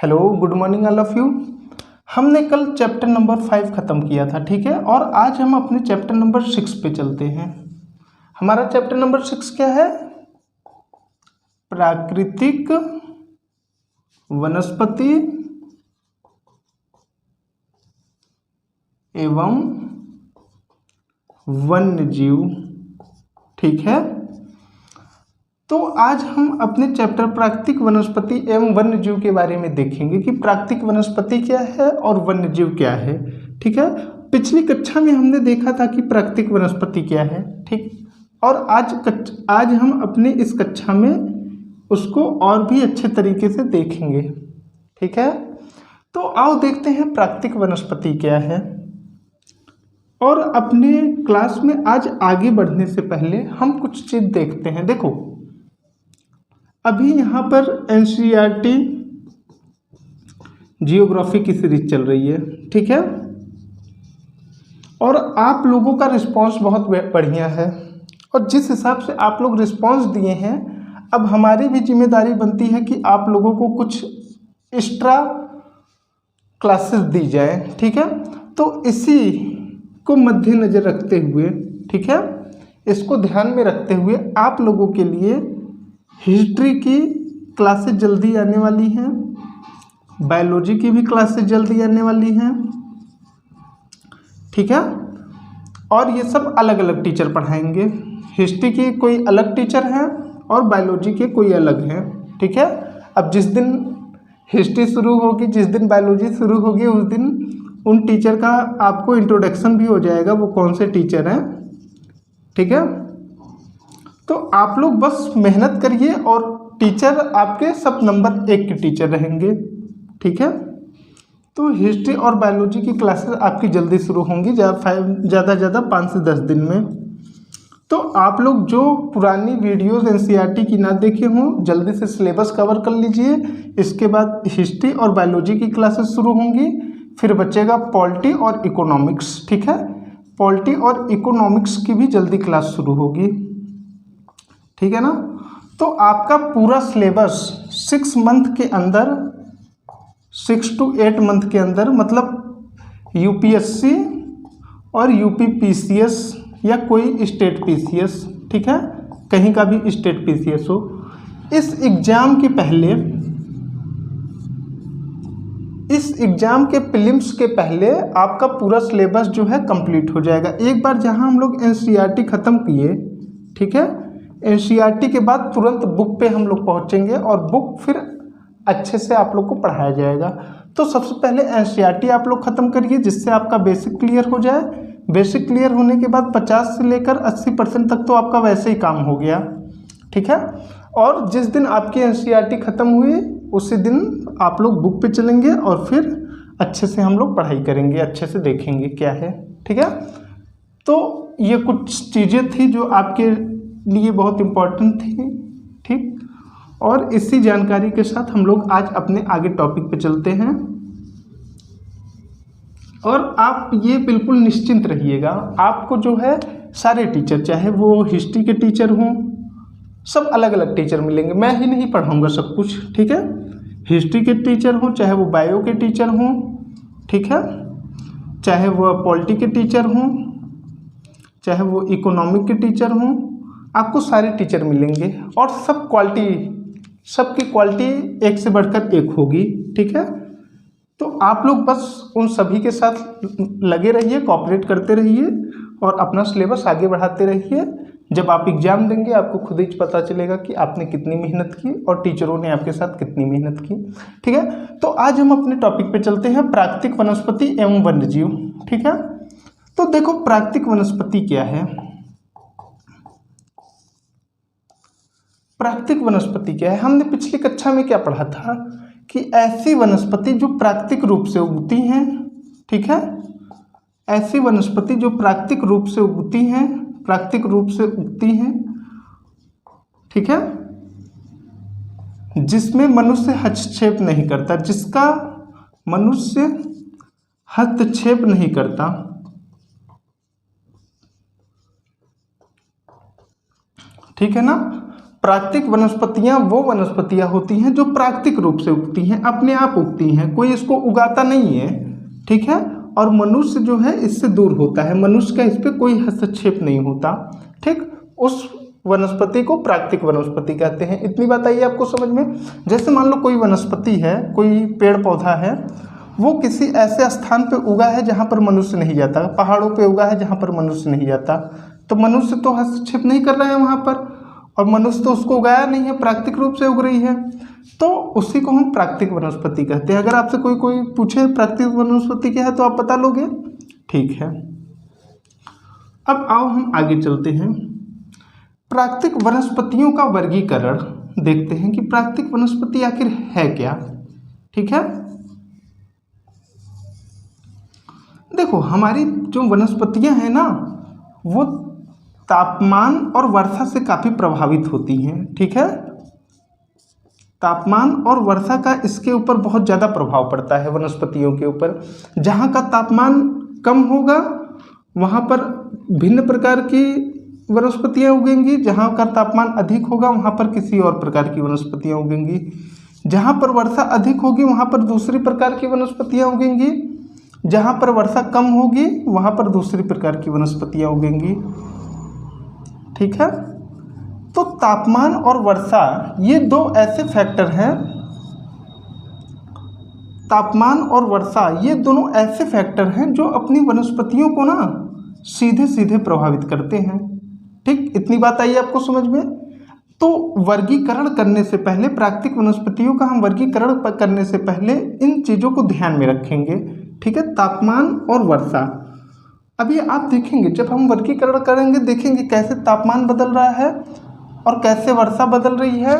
Hello, good morning all of you. हमने कल chapter number 5 ख़त्म किया था, ठीक है। और आज हम अपने चैप्टर नंबर 6 पे चलते हैं। हमारा चैप्टर नंबर 6 क्या है? प्राकृतिक वनस्पति एवं वन्य जीव, ठीक है। तो आज हम अपने चैप्टर प्राकृतिक वनस्पति एवं वन्य जीव के बारे में देखेंगे कि प्राकृतिक वनस्पति क्या है और वन्य जीव क्या है, ठीक है। पिछली कक्षा में हमने देखा था कि प्राकृतिक वनस्पति क्या है, ठीक। और आज हम अपने इस कक्षा में उसको और भी अच्छे तरीके से देखेंगे, ठीक है। तो आओ देखते हैं प्राकृतिक वनस्पति क्या है। और अपने क्लास में आज आगे बढ़ने से पहले हम कुछ चीज़ देखते हैं। देखो, अभी यहाँ पर एनसीईआरटी जियोग्राफी की सीरीज चल रही है, ठीक है। और आप लोगों का रिस्पांस बहुत बढ़िया है, और जिस हिसाब से आप लोग रिस्पांस दिए हैं, अब हमारी भी जिम्मेदारी बनती है कि आप लोगों को कुछ एक्स्ट्रा क्लासेस दी जाए, ठीक है। तो इसी को मद्देनजर रखते हुए, ठीक है, इसको ध्यान में रखते हुए आप लोगों के लिए हिस्ट्री की क्लासेस जल्दी आने वाली हैं, बायोलॉजी की भी क्लासेस जल्दी आने वाली हैं, ठीक है। और ये सब अलग अलग टीचर पढ़ाएंगे। हिस्ट्री की कोई अलग टीचर हैं और बायोलॉजी के कोई अलग हैं, ठीक है। अब जिस दिन हिस्ट्री शुरू होगी, जिस दिन बायोलॉजी शुरू होगी, उस दिन उन टीचर का आपको इंट्रोडक्शन भी हो जाएगा, वो कौन से टीचर हैं, ठीक है। तो आप लोग बस मेहनत करिए और टीचर आपके सब नंबर 1 के टीचर रहेंगे, ठीक है। तो हिस्ट्री और बायोलॉजी की क्लासेस आपकी जल्दी शुरू होंगी, ज़्यादा 5 से 10 दिन में। तो आप लोग जो पुरानी वीडियोस एनसीईआरटी की ना देखे हों, जल्दी से सिलेबस कवर कर लीजिए। इसके बाद हिस्ट्री और बायोलॉजी की क्लासेस शुरू होंगी, फिर बचेगा पॉलिटी और इकोनॉमिक्स, ठीक है। पॉलिटी और इकोनॉमिक्स की भी जल्दी क्लास शुरू होगी, ठीक है ना। तो आपका पूरा सिलेबस 6 मंथ के अंदर, 6 to 8 मंथ के अंदर, मतलब यूपीएससी और यूपीपीसीएस या कोई स्टेट पीसीएस, ठीक है, कहीं का भी स्टेट पीसीएस हो, इस एग्ज़ाम के पहले, इस एग्ज़ाम के प्रीलिम्स के पहले आपका पूरा सिलेबस जो है कंप्लीट हो जाएगा। एक बार जहां हम लोग एनसीईआरटी ख़त्म किए, ठीक है, एनसीईआरटी के बाद तुरंत बुक पे हम लोग पहुंचेंगे और बुक फिर अच्छे से आप लोग को पढ़ाया जाएगा। तो सबसे पहले एनसीईआरटी आप लोग ख़त्म करिए, जिससे आपका बेसिक क्लियर हो जाए। बेसिक क्लियर होने के बाद 50 से लेकर 80% तक तो आपका वैसे ही काम हो गया, ठीक है। और जिस दिन आपकी एनसीईआरटी ख़त्म हुई, उसी दिन आप लोग बुक पे चलेंगे और फिर अच्छे से हम लोग पढ़ाई करेंगे, अच्छे से देखेंगे क्या है, ठीक है। तो ये कुछ चीज़ें थी जो आपके लिए बहुत इम्पोर्टेंट थी, ठीक। और इसी जानकारी के साथ हम लोग आज अपने आगे टॉपिक पे चलते हैं। और आप ये बिल्कुल निश्चिंत रहिएगा, आपको जो है सारे टीचर, चाहे वो हिस्ट्री के टीचर हों, सब अलग अलग टीचर मिलेंगे। मैं ही नहीं पढ़ाऊँगा सब कुछ, ठीक है। हिस्ट्री के टीचर हों, चाहे वो बायो के टीचर हों, ठीक है, चाहे वो पॉलिटी के टीचर हों, चाहे वो इकोनॉमिक के टीचर हों, आपको सारे टीचर मिलेंगे। और सब क्वालिटी, सबकी क्वालिटी एक से बढ़कर एक होगी, ठीक है। तो आप लोग बस उन सभी के साथ लगे रहिए, कोऑपरेट करते रहिए और अपना सिलेबस आगे बढ़ाते रहिए। जब आप एग्ज़ाम देंगे, आपको खुद ही पता चलेगा कि आपने कितनी मेहनत की और टीचरों ने आपके साथ कितनी मेहनत की, ठीक है। तो आज हम अपने टॉपिक पे चलते हैं, प्राकृतिक वनस्पति एवं वन्य जीव, ठीक है। तो देखो, प्राकृतिक वनस्पति क्या है? प्राकृतिक वनस्पति क्या है? हमने पिछली कक्षा में क्या पढ़ा था कि ऐसी वनस्पति जो प्राकृतिक रूप से उगती हैं, ठीक है, ऐसी वनस्पति जो प्राकृतिक रूप से उगती हैं, प्राकृतिक रूप से उगती हैं, ठीक है, जिसमें मनुष्य हस्तक्षेप नहीं करता, जिसका मनुष्य हस्तक्षेप नहीं करता, ठीक है ना। प्राकृतिक वनस्पतियां वो वनस्पतियां होती हैं जो प्राकृतिक रूप से उगती हैं, अपने आप उगती हैं, कोई इसको उगाता नहीं है, ठीक है। और मनुष्य जो है इससे दूर होता है, मनुष्य का इस पर कोई हस्तक्षेप नहीं होता, ठीक। उस वनस्पति को प्राकृतिक वनस्पति कहते हैं। इतनी बात आई आपको समझ में। जैसे मान लो कोई वनस्पति है, कोई पेड़ पौधा है, वो किसी ऐसे स्थान पे उगा है जहाँ पर मनुष्य नहीं जाता, पहाड़ों पे उगा है जहाँ पर मनुष्य नहीं जाता, तो मनुष्य तो हस्तक्षेप नहीं कर रहा है वहाँ पर, और मनुष्य तो उसको उगाया नहीं है, प्राकृतिक रूप से उग रही है, तो उसी को हम प्राकृतिक वनस्पति कहते हैं। अगर आपसे कोई पूछे प्राकृतिक वनस्पति क्या है तो आप बता लोगे, ठीक है। अब आओ हम आगे चलते हैं, प्राकृतिक वनस्पतियों का वर्गीकरण देखते हैं कि प्राकृतिक वनस्पति आखिर है क्या, ठीक है। देखो हमारी जो वनस्पतियां हैं ना, वो तापमान और वर्षा से काफ़ी प्रभावित होती हैं, ठीक है। तापमान और वर्षा का इसके ऊपर बहुत ज़्यादा प्रभाव पड़ता है वनस्पतियों के ऊपर। जहाँ का तापमान कम होगा वहाँ पर भिन्न प्रकार की वनस्पतियाँ उगेंगी, जहाँ का तापमान अधिक होगा वहाँ पर किसी और प्रकार की वनस्पतियाँ उगेंगी, जहाँ पर वर्षा अधिक होगी वहाँ पर दूसरी प्रकार की वनस्पतियाँ उगेंगी, जहाँ पर वर्षा कम होगी वहाँ पर दूसरी प्रकार की वनस्पतियाँ उगेंगी, ठीक है। तो तापमान और वर्षा ये दो ऐसे फैक्टर हैं, तापमान और वर्षा ये दोनों ऐसे फैक्टर हैं जो अपनी वनस्पतियों को ना सीधे सीधे प्रभावित करते हैं, ठीक। इतनी बात आई आपको समझ में। तो वर्गीकरण करने से पहले, प्राकृतिक वनस्पतियों का हम वर्गीकरण करने से पहले इन चीज़ों को ध्यान में रखेंगे, ठीक है। तापमान और वर्षा, अभी आप देखेंगे जब हम वर्गीकरण करेंगे देखेंगे कैसे तापमान बदल रहा है और कैसे वर्षा बदल रही है,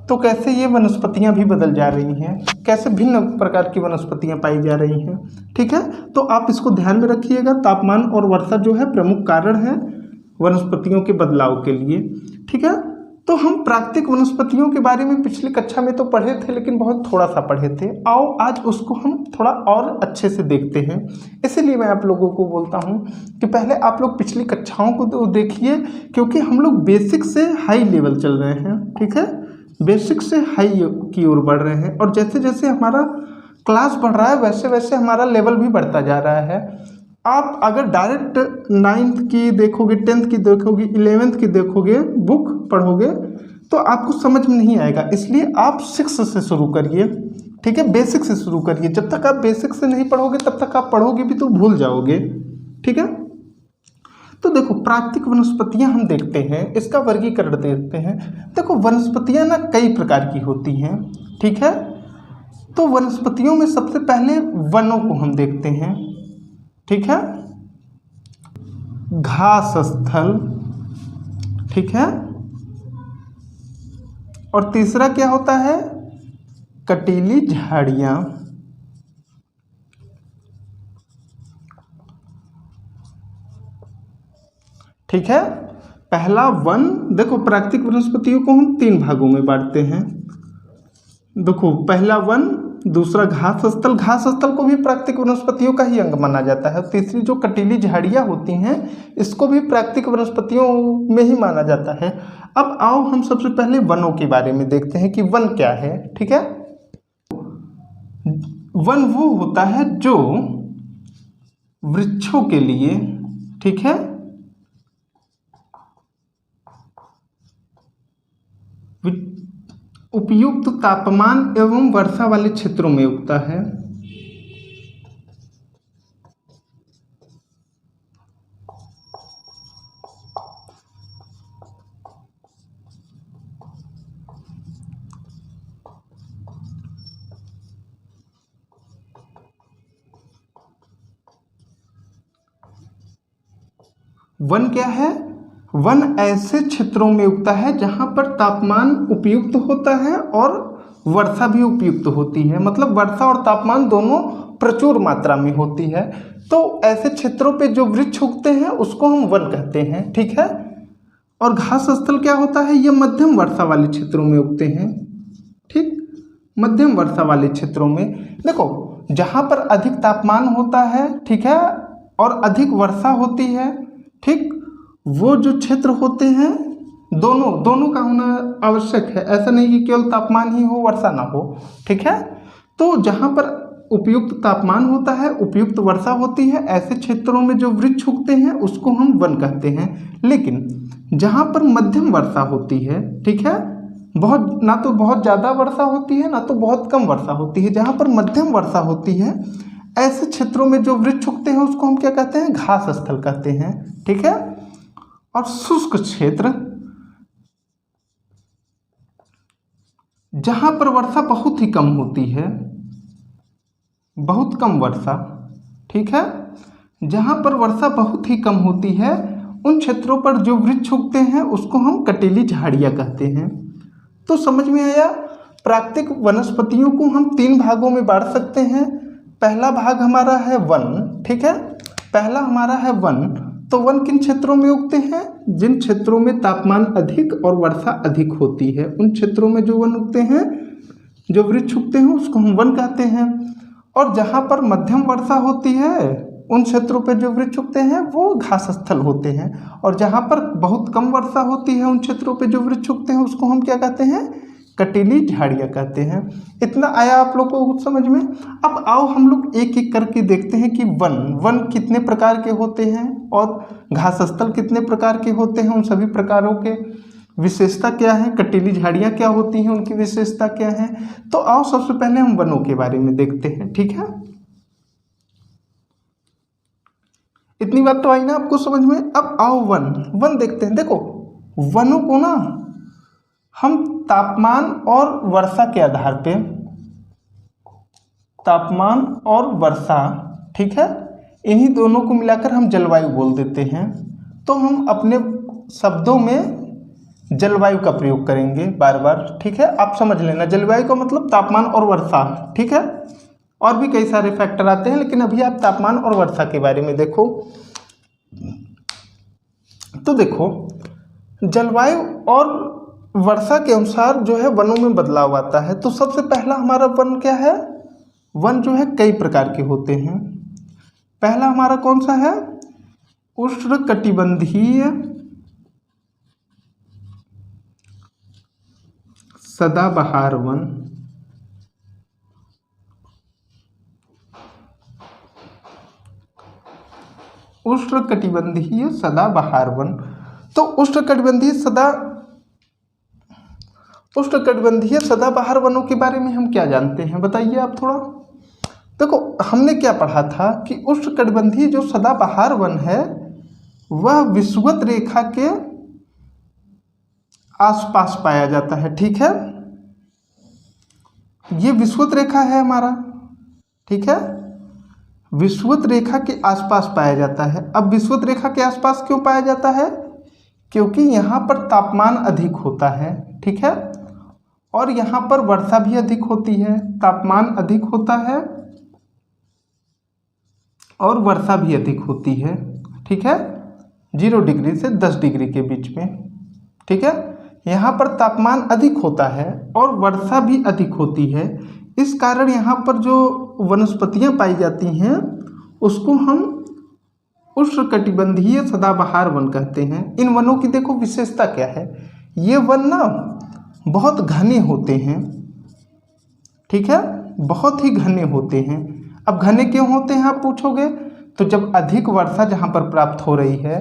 तो कैसे ये वनस्पतियां भी बदल जा रही हैं, कैसे भिन्न प्रकार की वनस्पतियां पाई जा रही हैं, ठीक है। तो आप इसको ध्यान में रखिएगा, तापमान और वर्षा जो है प्रमुख कारण है वनस्पतियों के बदलाव के लिए, ठीक है। तो हम प्राकृतिक वनस्पतियों के बारे में पिछली कक्षा में तो पढ़े थे, लेकिन बहुत थोड़ा सा पढ़े थे। आओ आज उसको हम थोड़ा और अच्छे से देखते हैं। इसीलिए मैं आप लोगों को बोलता हूँ कि पहले आप लोग पिछली कक्षाओं को तो देखिए, क्योंकि हम लोग बेसिक से हाई लेवल चल रहे हैं, ठीक है। बेसिक से हाई की ओर बढ़ रहे हैं, और जैसे जैसे हमारा क्लास बढ़ रहा है वैसे वैसे हमारा लेवल भी बढ़ता जा रहा है। आप अगर डायरेक्ट 9th की देखोगे, 10th की देखोगे, 11th की देखोगे, बुक पढ़ोगे तो आपको समझ में नहीं आएगा। इसलिए आप 6 से शुरू करिए, ठीक है, बेसिक से शुरू करिए। जब तक आप बेसिक से नहीं पढ़ोगे तब तक आप पढ़ोगे भी तो भूल जाओगे, ठीक है। तो देखो प्राकृतिक वनस्पतियां हम देखते हैं, इसका वर्गीकरण देखते हैं। देखो वनस्पतियां ना कई प्रकार की होती हैं, ठीक है। तो वनस्पतियों में सबसे पहले वनों को हम देखते हैं, ठीक है, घास स्थल, ठीक है, और तीसरा क्या होता है, कटीली झाड़ियां, ठीक है। पहला वन, देखो प्राकृतिक वनस्पतियों को हम 3 भागों में बांटते हैं। देखो पहला वन, दूसरा घास स्थल, घास स्थल को भी प्राकृतिक वनस्पतियों का ही अंग माना जाता है। तीसरी जो कटीली झाड़ियाँ होती हैं इसको भी प्राकृतिक वनस्पतियों में ही माना जाता है। अब आओ हम सबसे पहले वनों के बारे में देखते हैं कि वन क्या है, ठीक है। वन वो होता है जो वृक्षों के लिए, ठीक है, उपयुक्त तापमान एवं वर्षा वाले क्षेत्रों में उगता है। वन क्या है, वन ऐसे क्षेत्रों में उगता है जहां पर तापमान उपयुक्त होता है और वर्षा भी उपयुक्त होती है, मतलब वर्षा और तापमान दोनों प्रचुर मात्रा में होती है। तो ऐसे क्षेत्रों पे जो वृक्ष उगते हैं उसको हम वन कहते हैं, ठीक है। और घास स्थल क्या होता है, ये मध्यम वर्षा वाले क्षेत्रों में उगते हैं, ठीक, मध्यम वर्षा वाले क्षेत्रों में। देखो जहाँ पर अधिक तापमान होता है, ठीक है, और अधिक वर्षा होती है, ठीक, वो जो क्षेत्र होते हैं दोनों का होना आवश्यक है। ऐसा नहीं कि केवल तापमान ही हो वर्षा ना हो, ठीक है। तो जहाँ पर उपयुक्त तापमान होता है, उपयुक्त वर्षा होती है, ऐसे क्षेत्रों में जो वृक्ष उगते हैं उसको हम वन कहते हैं। लेकिन जहाँ पर मध्यम वर्षा होती है, ठीक है, ना तो बहुत ज़्यादा वर्षा होती है ना तो बहुत कम वर्षा होती है, जहाँ पर मध्यम वर्षा होती है ऐसे क्षेत्रों में जो वृक्ष उगते हैं उसको हम क्या कहते हैं, घास स्थल कहते हैं, ठीक है। और शुष्क क्षेत्र, जहाँ पर वर्षा बहुत ही कम होती है, बहुत कम वर्षा, ठीक है, जहाँ पर वर्षा बहुत ही कम होती है उन क्षेत्रों पर जो वृक्ष उगते हैं उसको हम कटीली झाड़ियाँ कहते हैं। तो समझ में आया, प्राकृतिक वनस्पतियों को हम 3 भागों में बांट सकते हैं। पहला भाग हमारा है वन, ठीक है, पहला हमारा है वन। तो वन किन क्षेत्रों में उगते हैं, जिन क्षेत्रों में तापमान अधिक और वर्षा अधिक होती है उन क्षेत्रों में जो वन उगते हैं, जो वृक्ष उगते हैं उसको हम वन कहते हैं। और जहाँ पर मध्यम वर्षा होती है उन क्षेत्रों पर जो वृक्ष उगते हैं वो घास स्थल होते हैं। और जहाँ पर बहुत कम वर्षा होती है उन क्षेत्रों पर जो वृक्ष उगते हैं उसको हम क्या कहते हैं, कटीली झाड़ियाँ कहते हैं। इतना आया आप लोग को समझ में। अब आओ हम लोग एक एक करके देखते हैं कि वन कितने प्रकार के होते हैं और घास स्थल कितने प्रकार के होते हैं, उन सभी प्रकारों के विशेषता क्या है, कटीली झाड़ियाँ क्या होती हैं, उनकी विशेषता क्या है। तो आओ सबसे पहले हम वनों के बारे में देखते हैं, ठीक है। इतनी बात तो आई ना आपको समझ में। अब आओ वन देखते हैं। देखो वनों को ना हम तापमान और वर्षा के आधार पे, तापमान और वर्षा, ठीक है, इन्हीं दोनों को मिलाकर हम जलवायु बोल देते हैं। तो हम अपने शब्दों में जलवायु का प्रयोग करेंगे बार बार, ठीक है। आप समझ लेना जलवायु का मतलब तापमान और वर्षा, ठीक है। और भी कई सारे फैक्टर आते हैं लेकिन अभी आप तापमान और वर्षा के बारे में देखो। तो देखो जलवायु और वर्षा के अनुसार जो है वनों में बदलाव आता है। तो सबसे पहला हमारा वन क्या है, वन जो है कई प्रकार के होते हैं। पहला हमारा कौन सा है, उष्णकटिबंधीय सदाबहार वन। उष्णकटिबंधीय सदाबहार वन। तो उष्णकटिबंधीय सदाबहार वनों के बारे में हम क्या जानते हैं, बताइए आप थोड़ा। देखो हमने क्या पढ़ा था कि उष्णकटिबंधीय जो सदाबहार वन है वह विषुवत रेखा के आसपास पाया जाता है, ठीक है। ये विषुवत रेखा है हमारा, ठीक है, विषुवत रेखा के आसपास पाया जाता है। अब विषुवत रेखा के आसपास क्यों पाया जाता है, क्योंकि यहाँ पर तापमान अधिक होता है, ठीक है, और यहाँ पर वर्षा भी अधिक होती है। तापमान अधिक होता है और वर्षा भी अधिक होती है, ठीक है, 0 डिग्री से 10 डिग्री के बीच में, ठीक है। यहाँ पर तापमान अधिक होता है और वर्षा भी अधिक होती है। इस कारण यहाँ पर जो वनस्पतियाँ पाई जाती हैं उसको हम उष्णकटिबंधीय सदाबहार वन कहते हैं। इन वनों की देखो विशेषता क्या है, ये वन ना बहुत घने होते हैं, ठीक है, बहुत ही घने होते हैं। अब घने क्यों होते हैं आप पूछोगे, तो जब अधिक वर्षा जहाँ पर प्राप्त हो रही है,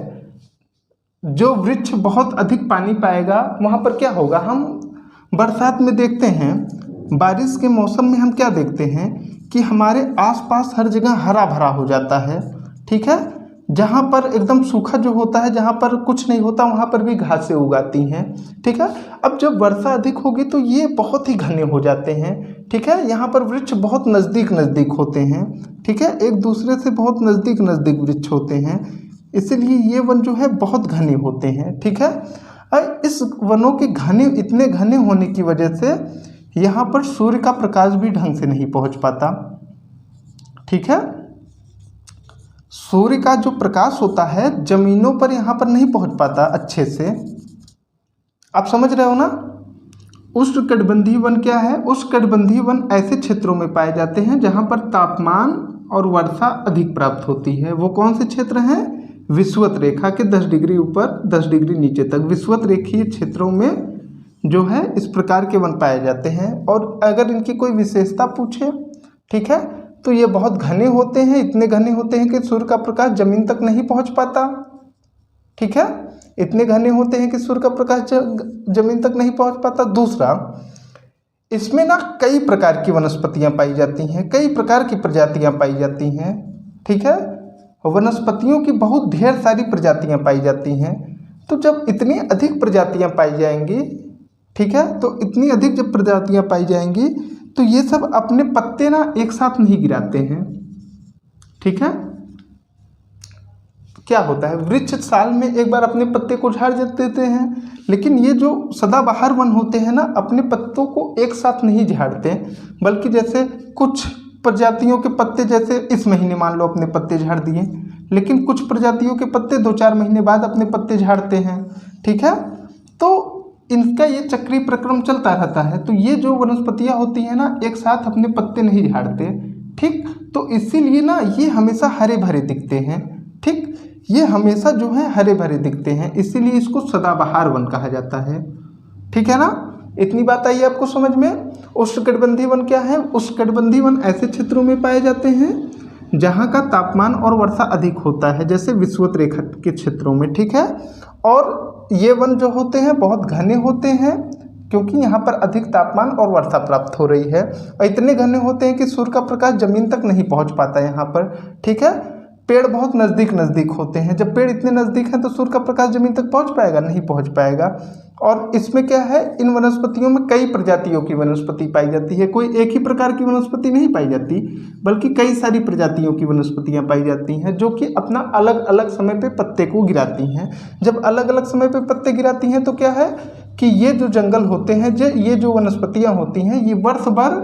जो वृक्ष बहुत अधिक पानी पाएगा वहाँ पर क्या होगा, हम बरसात में देखते हैं, बारिश के मौसम में हम क्या देखते हैं कि हमारे आसपास हर जगह हरा भरा हो जाता है, ठीक है। जहाँ पर एकदम सूखा जो होता है, जहाँ पर कुछ नहीं होता वहाँ पर भी घासें उगाती हैं, ठीक है। अब जब वर्षा अधिक होगी तो ये बहुत ही घने हो जाते हैं, ठीक है। यहाँ पर वृक्ष बहुत नज़दीक होते हैं, ठीक है, एक दूसरे से बहुत नज़दीक वृक्ष होते हैं, इसीलिए ये वन जो है बहुत घने होते हैं, ठीक है। इस वनों के इतने घने होने की वजह से यहाँ पर सूर्य का प्रकाश भी ढंग से नहीं पहुँच पाता, ठीक है। सूर्य का जो प्रकाश होता है जमीनों पर यहाँ पर नहीं पहुँच पाता अच्छे से, आप समझ रहे हो ना। उष्णकटिबंधीय वन क्या है, उष्णकटिबंधीय वन ऐसे क्षेत्रों में पाए जाते हैं जहाँ पर तापमान और वर्षा अधिक प्राप्त होती है। वो कौन से क्षेत्र हैं, विषुवत रेखा के 10 डिग्री ऊपर 10 डिग्री नीचे तक विषुवत रेखीय क्षेत्रों में जो है इस प्रकार के वन पाए जाते हैं। और अगर इनकी कोई विशेषता पूछे, ठीक है, तो ये बहुत घने होते हैं, इतने घने होते हैं कि सूर्य का प्रकाश जमीन तक नहीं पहुंच पाता। ठीक है, इतने घने होते हैं कि सूर्य का प्रकाश जमीन तक नहीं पहुंच पाता। दूसरा, इसमें ना कई प्रकार की वनस्पतियां पाई जाती हैं, कई प्रकार की प्रजातियां पाई जाती हैं। ठीक है, वनस्पतियों की बहुत ढेर सारी प्रजातियां पाई जाती हैं। तो जब इतनी अधिक प्रजातियां पाई जाएंगी, ठीक है, तो इतनी अधिक जब प्रजातियां पाई जाएंगी तो ये सब अपने पत्ते ना एक साथ नहीं गिराते हैं। ठीक है, क्या होता है, वृक्ष साल में एक बार अपने पत्ते को झाड़ देते हैं, लेकिन ये जो सदाबहार वन होते हैं ना, अपने पत्तों को एक साथ नहीं झाड़ते, बल्कि जैसे कुछ प्रजातियों के पत्ते जैसे इस महीने मान लो अपने पत्ते झाड़ दिए, लेकिन कुछ प्रजातियों के पत्ते 2-4 महीने बाद अपने पत्ते झाड़ते हैं। ठीक है, तो इनका ये चक्रीय प्रक्रम चलता रहता है। तो ये जो वनस्पतियां होती हैं ना, एक साथ अपने पत्ते नहीं झाड़ते। ठीक, तो इसीलिए ना ये हमेशा हरे भरे दिखते हैं। ठीक, ये हमेशा जो है हरे भरे दिखते हैं, इसीलिए इसको सदाबहार वन कहा जाता है। ठीक है ना, इतनी बात आई आपको समझ में। उष्णकटिबंधीय वन क्या है? उष्णकटिबंधीय वन ऐसे क्षेत्रों में पाए जाते हैं जहाँ का तापमान और वर्षा अधिक होता है, जैसे विषुवत रेखा के क्षेत्रों में। ठीक है, और ये वन जो होते हैं बहुत घने होते हैं, क्योंकि यहाँ पर अधिक तापमान और वर्षा प्राप्त हो रही है, और इतने घने होते हैं कि सूर्य का प्रकाश जमीन तक नहीं पहुँच पाता यहाँ पर। ठीक है, पेड़ बहुत नज़दीक नज़दीक होते हैं। जब पेड़ इतने नज़दीक हैं तो सूर्य का प्रकाश जमीन तक पहुँच पाएगा? नहीं पहुँच पाएगा। और इसमें क्या है, इन वनस्पतियों में कई प्रजातियों की वनस्पति पाई जाती है। कोई एक ही प्रकार की वनस्पति नहीं पाई जाती, बल्कि कई सारी प्रजातियों की वनस्पतियां पाई जाती हैं, जो कि अपना अलग अलग समय पे पत्ते को गिराती हैं। जब अलग अलग समय पे पत्ते गिराती हैं तो क्या है कि ये जो जंगल होते हैं, ये जो वनस्पतियां होती हैं, ये वर्ष भर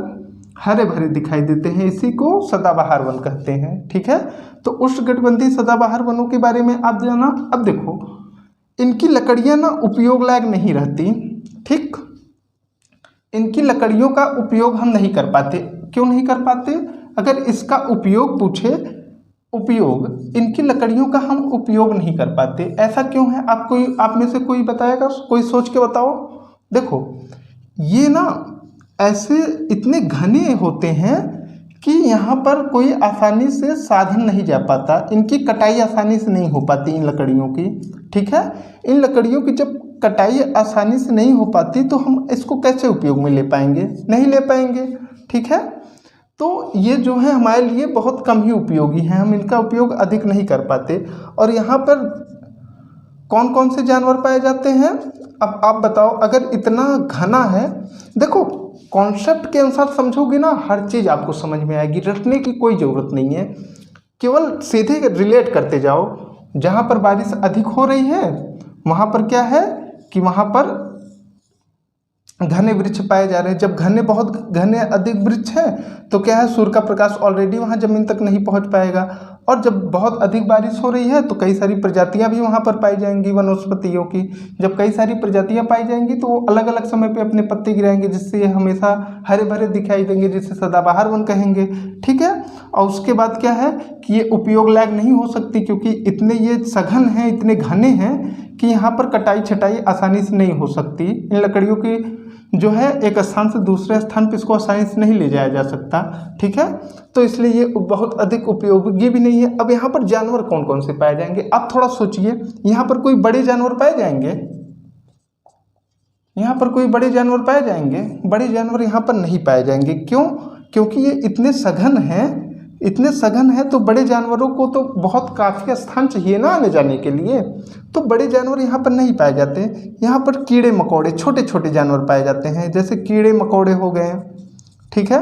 हरे भरे दिखाई देते हैं। इसी को सदाबहार वन कहते हैं। ठीक है, तो उष्णकटिबंधीय सदाबहार वनों के बारे में आप जाना। अब देखो, इनकी लकड़ियां ना उपयोग लायक नहीं रहती। ठीक, इनकी लकड़ियों का उपयोग हम नहीं कर पाते। क्यों नहीं कर पाते? अगर इसका उपयोग पूछे, उपयोग, इनकी लकड़ियों का हम उपयोग नहीं कर पाते, ऐसा क्यों है? आप में से कोई बताएगा? कोई सोच के बताओ। देखो, ये ना ऐसे इतने घने होते हैं कि यहाँ पर कोई आसानी से साधन नहीं जा पाता, इनकी कटाई आसानी से नहीं हो पाती इन लकड़ियों की। ठीक है, इन लकड़ियों की जब कटाई आसानी से नहीं हो पाती तो हम इसको कैसे उपयोग में ले पाएंगे? नहीं ले पाएंगे। ठीक है, तो ये जो है हमारे लिए बहुत कम ही उपयोगी हैं, हम इनका उपयोग अधिक नहीं कर पाते। और यहाँ पर कौन कौन से जानवर पाए जाते हैं? अब आप बताओ, अगर इतना घना है, देखो कॉन्सेप्ट के अनुसार समझोगे ना, हर चीज़ आपको समझ में आएगी, रटने की कोई ज़रूरत नहीं है, केवल सीधे रिलेट करते जाओ। जहाँ पर बारिश अधिक हो रही है वहाँ पर क्या है कि वहाँ पर घने वृक्ष पाए जा रहे हैं। जब बहुत घने अधिक वृक्ष हैं तो क्या है, सूर्य का प्रकाश ऑलरेडी वहाँ जमीन तक नहीं पहुँच पाएगा। और जब बहुत अधिक बारिश हो रही है तो कई सारी प्रजातियां भी वहाँ पर पाई जाएंगी वनस्पतियों की। जब कई सारी प्रजातियां पाई जाएंगी तो वो अलग अलग समय पे अपने पत्ते गिराएंगे, जिससे ये हमेशा हरे भरे दिखाई देंगे, जिससे सदाबहार वन कहेंगे। ठीक है, और उसके बाद क्या है कि ये उपयोग लायक नहीं हो सकती, क्योंकि इतने ये सघन हैं, इतने घने हैं कि यहाँ पर कटाई छटाई आसानी से नहीं हो सकती। इन लकड़ियों की जो है एक स्थान से दूसरे स्थान पर इसको आसानी से नहीं ले जाया जा सकता। ठीक है, तो इसलिए ये बहुत अधिक उपयोगी भी नहीं है। अब यहाँ पर जानवर कौन कौन से पाए जाएंगे? आप थोड़ा सोचिए, यहाँ पर कोई बड़े जानवर पाए जाएंगे? यहाँ पर कोई बड़े जानवर पाए जाएंगे? बड़े जानवर यहाँ पर नहीं पाए जाएंगे। क्यों? क्योंकि ये इतने सघन हैं, इतने सघन है तो बड़े जानवरों को तो बहुत काफ़ी स्थान चाहिए ना आने जाने के लिए, तो बड़े जानवर यहाँ पर नहीं पाए जाते। यहाँ पर कीड़े मकोड़े, छोटे छोटे जानवर पाए जाते हैं, जैसे कीड़े मकोड़े हो गए। ठीक है,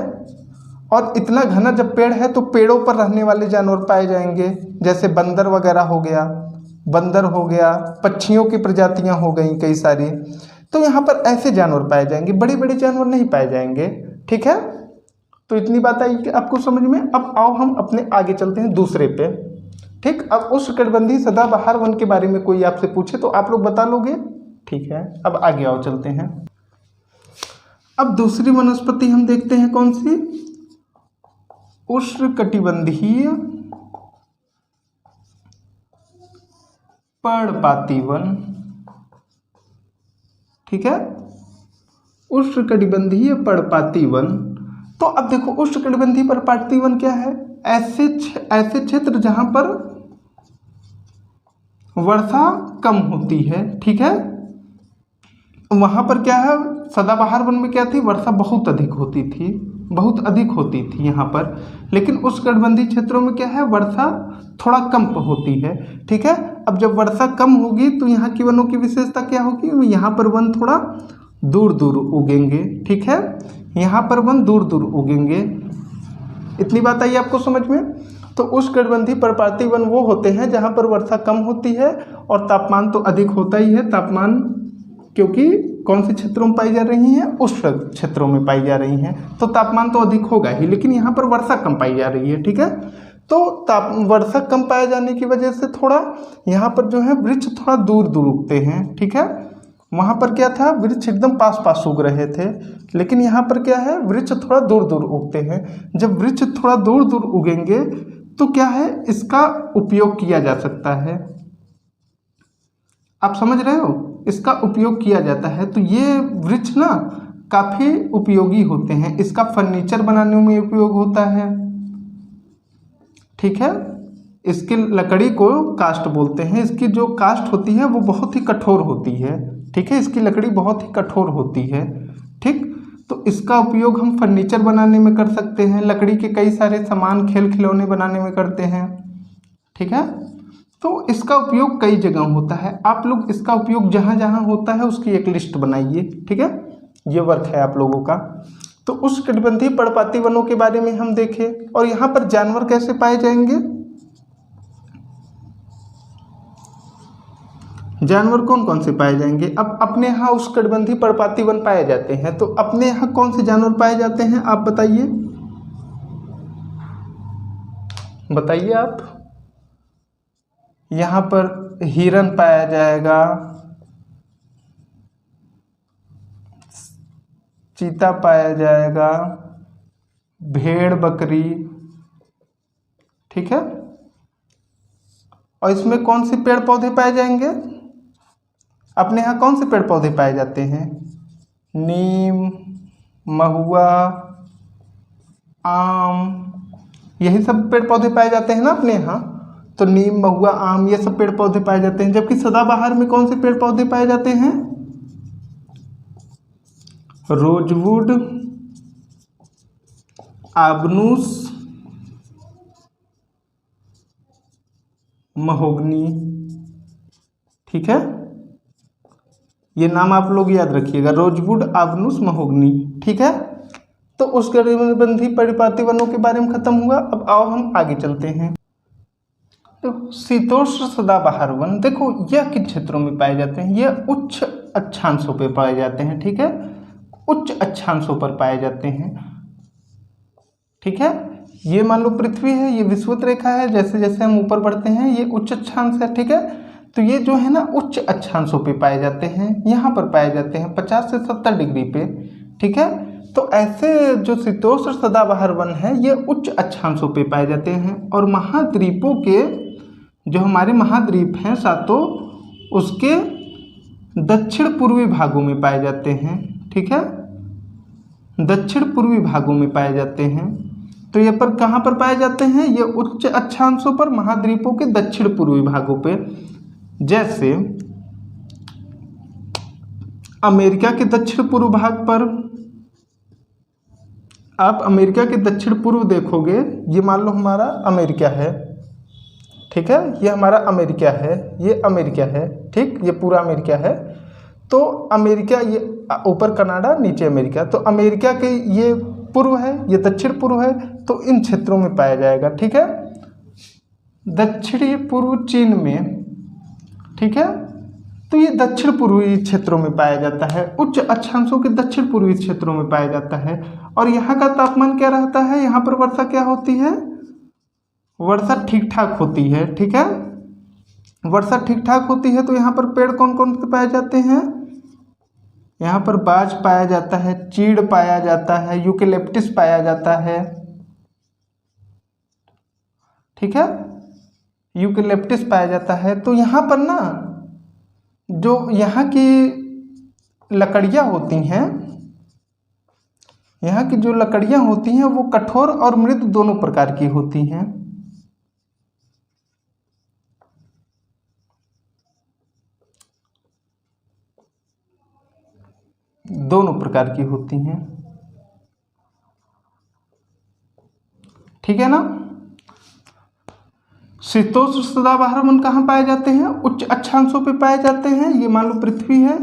और इतना घना जब पेड़ है तो पेड़ों पर रहने वाले जानवर पाए जाएंगे, जैसे बंदर वगैरह हो गया, पक्षियों की प्रजातियाँ हो गई कई सारी। तो यहाँ पर ऐसे जानवर पाए जाएंगे, बड़े बड़े जानवर नहीं पाए जाएंगे। ठीक है, तो इतनी बात आई कि आपको समझ में। अब आओ हम अपने आगे चलते हैं दूसरे पे। ठीक, अब उष्णकटिबंधीय सदाबहार वन के बारे में कोई आपसे पूछे तो आप लोग बता लोगे? ठीक है, अब आगे आओ चलते हैं। अब दूसरी वनस्पति हम देखते हैं कौन सी? उष्णकटिबंधीय पर्णपाती वन, ठीक है, उष्णकटिबंधीय पर्णपाती वन। तो अब देखो उष्णकटिबंधीय पर्णपाती वन क्या है, ऐसे क्षेत्र जहां पर वर्षा कम होती है, ठीक है, वहां पर क्या है, सदाबहार वन में क्या थी, वर्षा बहुत अधिक होती थी, बहुत अधिक होती थी यहाँ पर। लेकिन उष्णकटिबंधीय क्षेत्रों में क्या है, वर्षा थोड़ा कम होती है, ठीक है। अब जब वर्षा कम होगी तो यहाँ की वनों की विशेषता क्या होगी, यहाँ पर वन थोड़ा दूर दूर उगेंगे, ठीक है, यहाँ पर वन दूर दूर उगेंगे। इतनी बात आई आपको समझ में। तो उष्णकटिबंधीय पर्णपाती वन वो होते हैं जहाँ पर वर्षा कम होती है और तापमान तो अधिक होता ही है। तापमान क्योंकि कौन से क्षेत्रों में पाई जा रही हैं, उष्ण क्षेत्रों में पाई जा रही हैं, तो तापमान तो अधिक होगा ही, लेकिन यहाँ पर वर्षा कम पाई जा रही है, ठीक है। तो वर्षा कम पाए जाने की वजह से थोड़ा यहाँ पर जो है वृक्ष थोड़ा दूर दूर उगते हैं, ठीक है। वहाँ पर क्या था, वृक्ष एकदम पास पास उग रहे थे, लेकिन यहाँ पर क्या है, वृक्ष थोड़ा दूर दूर उगते हैं। जब वृक्ष थोड़ा दूर दूर उगेंगे तो क्या है, इसका उपयोग किया जा सकता है। आप समझ रहे हो, इसका उपयोग किया जाता है। तो ये वृक्ष ना काफ़ी उपयोगी होते हैं, इसका फर्नीचर बनाने में उपयोग होता है, ठीक है। इसकी लकड़ी को कास्ट बोलते हैं, इसकी जो कास्ट होती है वो बहुत ही कठोर होती है, ठीक है, इसकी लकड़ी बहुत ही कठोर होती है, ठीक। तो इसका उपयोग हम फर्नीचर बनाने में कर सकते हैं, लकड़ी के कई सारे सामान खेल खिलौने बनाने में करते हैं, ठीक है। तो इसका उपयोग कई जगह होता है, आप लोग इसका उपयोग जहाँ जहाँ होता है उसकी एक लिस्ट बनाइए, ठीक है, ये वर्क है आप लोगों का। तो उष्णकटिबंधीय पर्णपाती वनों के बारे में हम देखें, और यहाँ पर जानवर कैसे पाए जाएंगे, जानवर कौन कौन से पाए जाएंगे। अब अपने यहाँ उष्णकटिबंधीय पर्णपाती वन पाए जाते हैं, तो अपने यहाँ कौन से जानवर पाए जाते हैं, आप बताइए, बताइए आप। यहाँ पर हिरन पाया जाएगा, चीता पाया जाएगा, भेड़ बकरी, ठीक है। और इसमें कौन से पेड़ पौधे पाए जाएंगे, अपने यहाँ कौन से पेड़ पौधे पाए जाते हैं, नीम, महुआ, आम, यही सब पेड़ पौधे पाए जाते हैं ना अपने यहाँ। तो नीम, महुआ, आम, ये सब पेड़ पौधे पाए जाते हैं। जबकि सदाबहार में कौन से पेड़ पौधे पाए जाते हैं, रोजवुड, आबनूस, महोगनी, ठीक है। ये नाम आप लोग याद रखिएगा, रोजवुड, आबनूस, महोगनी, ठीक है। तो उष्णकटिबंधीय पर्णपाती वनों के बारे में खत्म हुआ। अब आओ हम आगे चलते हैं। तो शीतोष्ण सदाबहार वन, देखो यह किन क्षेत्रों में पाए जाते हैं, यह उच्च अक्षांशों पर पाए जाते हैं, ठीक है, उच्च अक्षांशों पर पाए जाते हैं, ठीक है। ये मान लो पृथ्वी है, ये विषुवत रेखा है, जैसे जैसे हम ऊपर बढ़ते हैं ये उच्च अक्षांश है, ठीक है। तो ये जो है ना उच्च अक्षांशों पे पाए जाते हैं, यहाँ पर पाए जाते हैं 50 से 70 डिग्री पे, ठीक है। तो ऐसे जो शीतोष्ण सदाबहार वन है ये उच्च अक्षांशों पे पाए जाते हैं। और महाद्वीपों के जो हमारे महाद्वीप हैं सातों, उसके दक्षिण पूर्वी भागों में पाए जाते हैं, ठीक है, दक्षिण पूर्वी भागों में पाए जाते हैं। तो ये पर कहाँ पर पाए जाते हैं, ये उच्च अक्षांशों पर महाद्वीपों के दक्षिण पूर्वी भागों पे। जैसे अमेरिका के दक्षिण पूर्व भाग पर, आप अमेरिका के दक्षिण पूर्व देखोगे, ये मान लो हमारा अमेरिका है, ठीक है, ये हमारा अमेरिका है, ये अमेरिका है, ठीक, ये पूरा अमेरिका है। तो अमेरिका, ये ऊपर कनाडा, नीचे अमेरिका, तो अमेरिका के ये पूर्व है, ये दक्षिण पूर्व है, तो इन क्षेत्रों में पाया जाएगा, ठीक है। दक्षिणी पूर्व चीन में, ठीक है, तो ये दक्षिण पूर्वी क्षेत्रों में पाया जाता है, उच्च अक्षांशों के दक्षिण पूर्वी क्षेत्रों में पाया जाता है। और यहाँ का तापमान क्या रहता है, यहाँ पर वर्षा क्या होती है, वर्षा ठीक ठाक होती है, ठीक है, वर्षा ठीक ठाक होती है। तो यहाँ पर पेड़ कौन कौन से पाए जाते हैं, यहाँ पर बाज पाया जाता है, चीड़ पाया जाता है, यूकेलिप्टस पाया जाता है, ठीक है। यूकेलिप्टस पाया जाता है। तो यहाँ पर ना जो यहाँ की लकड़ियाँ होती हैं, यहाँ की जो लकड़ियाँ होती हैं वो कठोर और मृदु दोनों प्रकार की होती हैं। दोनों प्रकार की होती हैं, ठीक है ना। शीतोष्ण सदाबहार वन कहाँ पाए जाते हैं? उच्च अक्षांशों पे पाए जाते हैं। ये मान लो पृथ्वी है,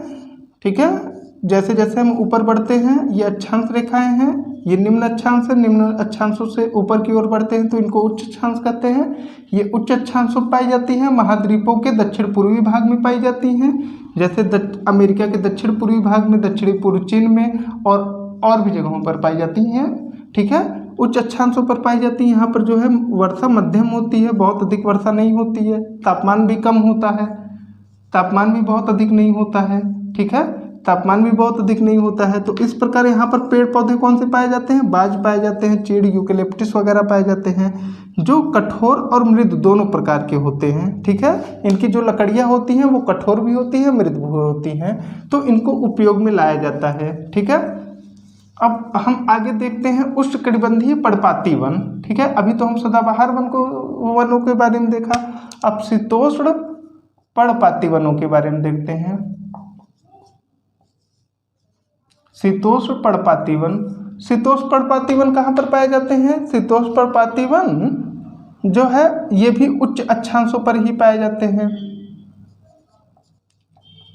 ठीक है। जैसे जैसे हम ऊपर बढ़ते हैं ये अक्षांश रेखाएं हैं, ये निम्न अक्षांश है, निम्न अक्षांशों से ऊपर की ओर बढ़ते हैं तो इनको उच्च अक्षांश कहते हैं। ये उच्च अक्षांशों पर पाई जाती हैं, महाद्वीपों के दक्षिण पूर्वी भाग में पाई जाती हैं, जैसे अमेरिका के दक्षिण पूर्वी भाग में, दक्षिणी पूर्व चीन में और भी जगहों पर पाई जाती हैं, ठीक है। उच्च अक्षांशों पर पाई जाती है। यहाँ पर जो है वर्षा मध्यम होती है, बहुत अधिक वर्षा नहीं होती है, तापमान भी कम होता है, तापमान भी बहुत अधिक नहीं होता है, ठीक है, तापमान भी बहुत अधिक नहीं होता है। तो इस प्रकार यहाँ पर पेड़ पौधे कौन से पाए जाते हैं? बाज पाए जाते हैं, चीड़, यूकेलिप्टस वगैरह पाए जाते हैं, जो कठोर और मृदु दोनों प्रकार के होते हैं, ठीक है। इनकी जो लकड़ियाँ होती हैं वो कठोर भी होती हैं, मृदु भी होती हैं, तो इनको उपयोग में लाया जाता है, ठीक है। अब हम आगे देखते हैं उष्णकटिबंधीय पर्णपाती वन, ठीक है। अभी तो हम सदाबहार वनों के बारे में देखा, अब शीतोष्ण पर्णपाती वनों के बारे में देखते हैं। शीतोष्ण पर्णपाती वन, शीतोष्ण पर्णपाती वन कहाँ पर पाए जाते हैं? शीतोष्ण पर्णपाती वन जो है ये भी उच्च अक्षांशों पर ही पाए जाते हैं,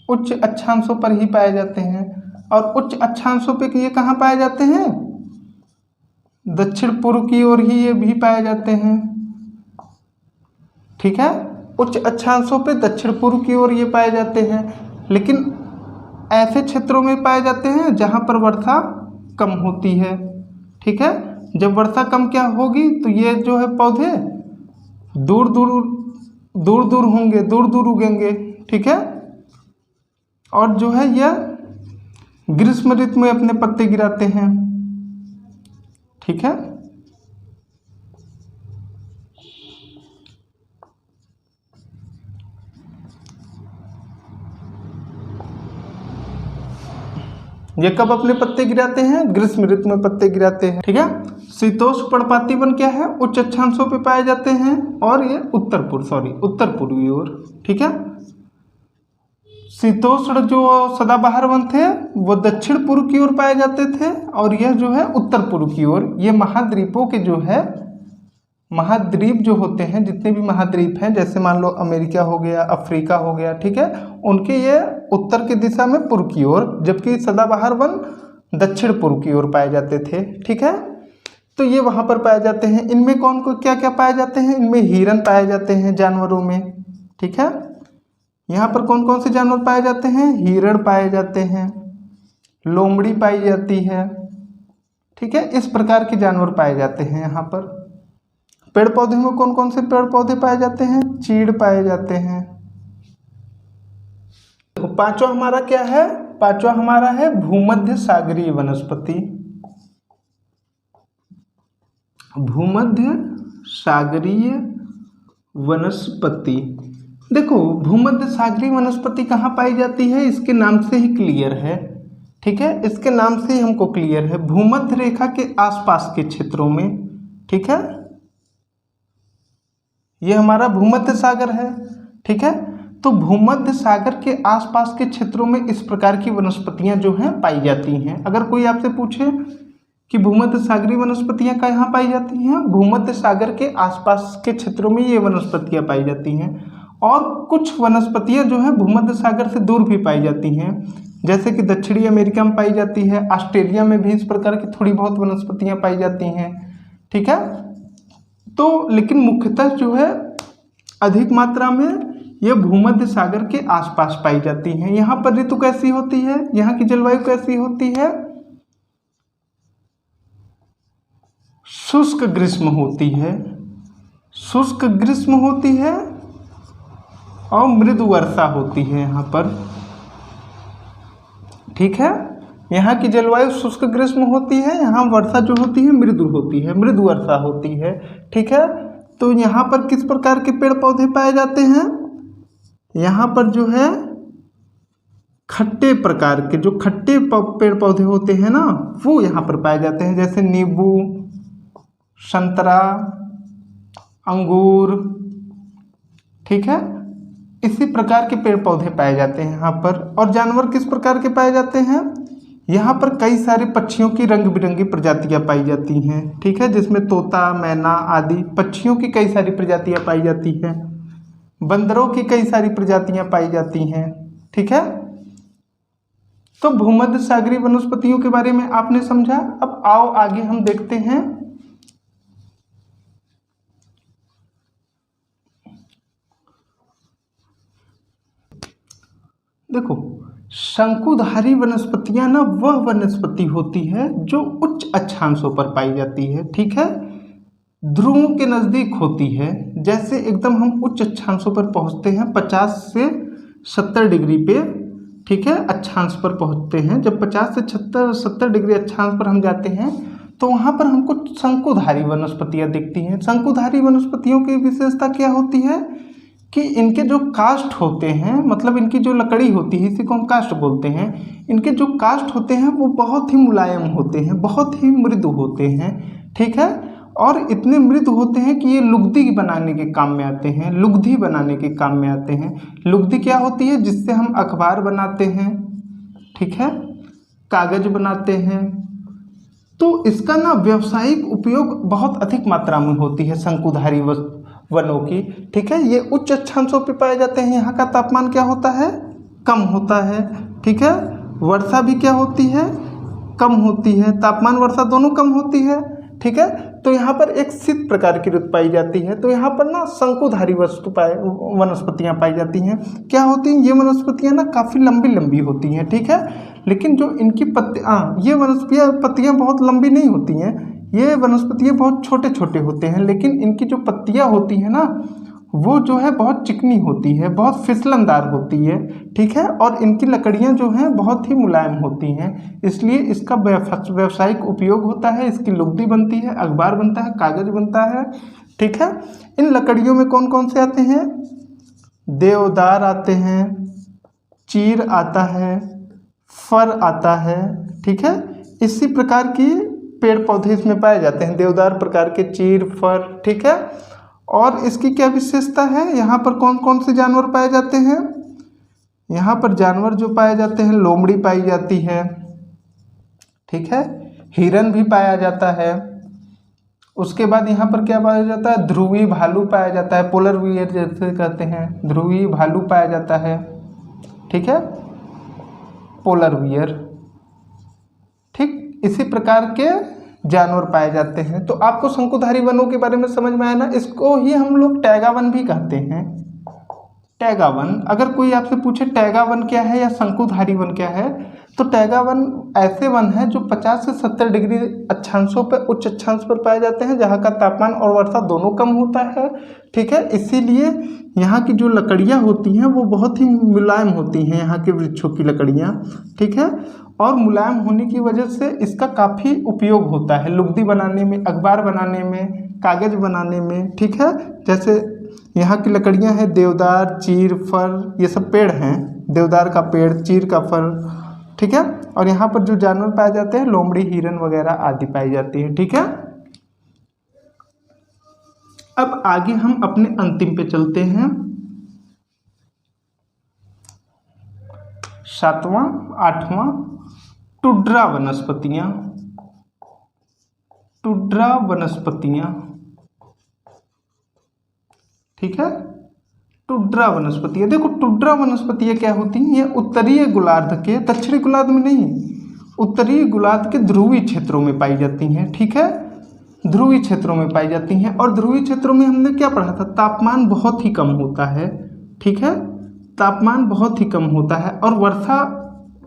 उच्च अक्षांशों पर ही पाए जाते हैं। और उच्च अक्षांशों पे ये कहाँ पाए जाते हैं? दक्षिण पूर्व की ओर ही ये भी पाए जाते हैं, ठीक है। उच्च अक्षांशों पे दक्षिण पूर्व की ओर ये पाए जाते हैं, लेकिन ऐसे क्षेत्रों में पाए जाते हैं जहाँ पर वर्षा कम होती है, ठीक है। जब वर्षा कम क्या होगी तो ये जो है पौधे दूर दूर होंगे, दूर दूर उगेंगे, ठीक है। और जो है यह ग्रीष्म ऋतु में अपने पत्ते गिराते हैं, ठीक है। ये कब अपने पत्ते गिराते हैं? ग्रीष्म ऋतु में पत्ते गिराते हैं, ठीक है। शीतोष्ण पर्णपाती वन क्या है? उच्च अक्षांशों पे पाए जाते हैं और ये उत्तर पूर्वी ओर, ठीक है। शीतोष्ण जो सदाबहार वन थे वो दक्षिण पूर्व की ओर पाए जाते थे और यह जो है उत्तर पूर्व की ओर। ये महाद्वीपों के जो है महाद्वीप जो होते हैं, जितने भी महाद्वीप हैं, जैसे मान लो अमेरिका हो गया, अफ्रीका हो गया, ठीक है, उनके ये उत्तर की दिशा में पूर्व की ओर, जबकि सदाबहार वन दक्षिण पूर्व की ओर पाए जाते थे, ठीक है। तो ये वहाँ पर पाए जाते हैं। इनमें कौन को क्या क्या पाए जाते हैं? इनमें हिरन पाए जाते हैं जानवरों में, ठीक है। यहाँ पर कौन कौन से जानवर पाए जाते हैं? हिरण पाए जाते हैं, लोमड़ी पाई जाती है, ठीक है। इस प्रकार के जानवर पाए जाते हैं यहाँ पर। पेड़ पौधे में कौन कौन से पेड़ पौधे पाए जाते हैं? चीड़ पाए जाते हैं। तो पांचवा हमारा क्या है? पांचवा हमारा है भूमध्य सागरीय वनस्पति। भूमध्य सागरीय वनस्पति, देखो भूमध्य सागरीय वनस्पति कहाँ पाई जाती है? इसके नाम से ही क्लियर है, ठीक है, इसके नाम से ही हमको क्लियर है, भूमध्य रेखा के आसपास के क्षेत्रों में, ठीक है। ये हमारा भूमध्य सागर है, ठीक है। तो भूमध्य सागर के आसपास के क्षेत्रों में इस प्रकार की वनस्पतियां जो हैं पाई जाती हैं। अगर कोई आपसे पूछे कि भूमध्य सागरीय वनस्पतियां कहाँ पाई जाती हैं? भूमध्य सागर के आसपास के क्षेत्रों में ये वनस्पतियां पाई जाती हैं। और कुछ वनस्पतियां जो हैं भूमध्य सागर से दूर भी पाई जाती हैं, जैसे कि दक्षिणी अमेरिका में पाई जाती है, ऑस्ट्रेलिया में भी इस प्रकार की थोड़ी बहुत वनस्पतियां पाई जाती हैं, ठीक है। तो लेकिन मुख्यतः जो है अधिक मात्रा में ये भूमध्य सागर के आसपास पाई जाती हैं। यहाँ पर ऋतु कैसी होती है? यहाँ की जलवायु कैसी होती है? शुष्क ग्रीष्म होती है, शुष्क ग्रीष्म होती है और मृदु वर्षा होती है यहाँ पर, ठीक है। यहाँ की जलवायु शुष्क ग्रीष्म होती है, यहाँ वर्षा जो होती है मृदु होती है, मृदु वर्षा होती है, ठीक है। तो यहाँ पर किस प्रकार के पेड़ पौधे पाए जाते हैं? यहाँ पर जो है खट्टे प्रकार के, जो खट्टे पेड़ पौधे होते हैं ना, वो यहाँ पर पाए जाते हैं, जैसे नींबू, संतरा, अंगूर, ठीक है, इसी प्रकार के पेड़ पौधे पाए जाते हैं यहाँ पर। और जानवर किस प्रकार के पाए जाते हैं? यहाँ पर कई सारे पक्षियों की रंग बिरंगी प्रजातियाँ पाई जाती हैं, ठीक है, जिसमें तोता, मैना आदि पक्षियों की कई सारी प्रजातियाँ पाई जाती हैं, बंदरों की कई सारी प्रजातियाँ पाई जाती हैं, ठीक है। तो भूमध्य सागरीय वनस्पतियों के बारे में आपने समझा। अब आओ आगे हम देखते हैं देखो, शंकुधारी वनस्पतियां ना वह वनस्पति होती है जो उच्च अक्षांशों पर पाई जाती है, ठीक है, ध्रुवों के नज़दीक होती है। जैसे एकदम हम उच्च अक्षांशों पर पहुंचते हैं 50 से 70 डिग्री पे, ठीक है, अक्षांश पर पहुंचते हैं। जब 50 से 70 डिग्री अक्षांश पर हम जाते हैं तो वहाँ पर हमको शंकुधारी वनस्पतियाँ दिखती हैं। शंकुधारी वनस्पतियों की विशेषता क्या होती है कि इनके जो काष्ठ होते हैं, मतलब इनकी जो लकड़ी होती है, इसी को हम काष्ठ बोलते हैं, इनके जो काष्ठ होते हैं वो बहुत ही मुलायम होते हैं, बहुत ही मृदु होते हैं, ठीक है, और इतने मृदु होते हैं कि ये लुगदी बनाने के काम में आते हैं, लुगदी बनाने के काम में आते हैं। लुगदी क्या होती है? जिससे हम अखबार बनाते हैं, ठीक है, कागज बनाते हैं। तो इसका ना व्यावसायिक उपयोग बहुत अधिक मात्रा में होती है शंकुधारी वनों की, ठीक है। ये उच्च अक्षांशों पे पाए जाते हैं। यहाँ का तापमान क्या होता है? कम होता है, ठीक है। वर्षा भी क्या होती है? कम होती है। तापमान वर्षा दोनों कम होती है, ठीक है। तो यहाँ पर एक शीत प्रकार की रुत पाई जाती है। तो यहाँ पर ना शंकुधारी वनस्पतियाँ पाई जाती हैं। क्या होती हैं ये वनस्पतियाँ? ना काफ़ी लंबी लंबी होती हैं, ठीक है, लेकिन जो इनकी पत्तियाँ, ये पत्तियाँ बहुत लंबी नहीं होती हैं, ये वनस्पतियाँ बहुत छोटे छोटे होते हैं, लेकिन इनकी जो पत्तियाँ होती हैं ना, वो जो है बहुत चिकनी होती है, बहुत फिसलनदार होती है, ठीक है, और इनकी लकड़ियाँ जो हैं बहुत ही मुलायम होती हैं। इसलिए इसका व्यावसायिक उपयोग होता है। इसकी लुगदी बनती है, अखबार बनता है, कागज बनता है, ठीक है। इन लकड़ियों में कौन कौन से आते हैं? देवदार आते हैं, चीर आता है, फर आता है, ठीक है। इसी प्रकार की पेड़ पौधे इसमें पाए जाते हैं, देवदार प्रकार के, चीर, फर, ठीक है। और इसकी क्या विशेषता है? यहाँ पर कौन कौन से जानवर पाए जाते हैं? यहाँ पर जानवर जो पाए जाते हैं, लोमड़ी पाई जाती है, ठीक है, हिरन भी पाया जाता है। उसके बाद यहाँ पर क्या पाया जाता है? ध्रुवी भालू पाया जाता है, पोलर बियर जैसे कहते हैं, ध्रुवी भालू पाया जाता है, ठीक है, पोलर बियर, ठीक, इसी प्रकार के जानवर पाए जाते हैं। तो आपको शंकुधारी वनों के बारे में समझ में आया ना। इसको ही हम लोग टैगा वन भी कहते हैं। टैगा वन, अगर कोई आपसे पूछे टैगा वन क्या है या शंकुधारी वन क्या है, तो टैगा वन ऐसे वन है जो 50 से 70 डिग्री अक्षांशों पर, उच्च अक्षांश पर पाए जाते हैं, जहाँ का तापमान और वर्षा दोनों कम होता है, ठीक है। इसीलिए यहाँ की जो लकड़ियाँ होती हैं वो बहुत ही मुलायम होती हैं, यहाँ के वृक्षों की लकड़ियाँ, ठीक है, और मुलायम होने की वजह से इसका काफ़ी उपयोग होता है लुगदी बनाने में, अखबार बनाने में, कागज बनाने में, ठीक है। जैसे यहाँ की लकड़ियाँ हैं देवदार, चीर, फर, ये सब पेड़ हैं, देवदार का पेड़, चीर का फर, ठीक है। और यहाँ पर जो जानवर पाए जाते हैं, लोमड़ी, हिरन वगैरह आदि पाई जाती है, ठीक है। अब आगे हम अपने अंतिम पे चलते हैं, 7वां 8वां, टुड्रा वनस्पतियाँ। टुड्रा वनस्पतियाँ, ठीक है, टुड्रा वनस्पतियाँ। देखो टुड्रा वनस्पतियाँ क्या होती हैं? ये उत्तरीय गोलार्ध के, दक्षिणी गोलार्ध में नहीं, उत्तरीय गोलार्ध के ध्रुवीय क्षेत्रों में पाई जाती हैं, ठीक है, ध्रुवीय क्षेत्रों में पाई जाती हैं। और ध्रुवीय क्षेत्रों में हमने क्या पढ़ा था? तापमान बहुत ही कम होता है, ठीक है, तापमान बहुत ही कम होता है, और वर्षा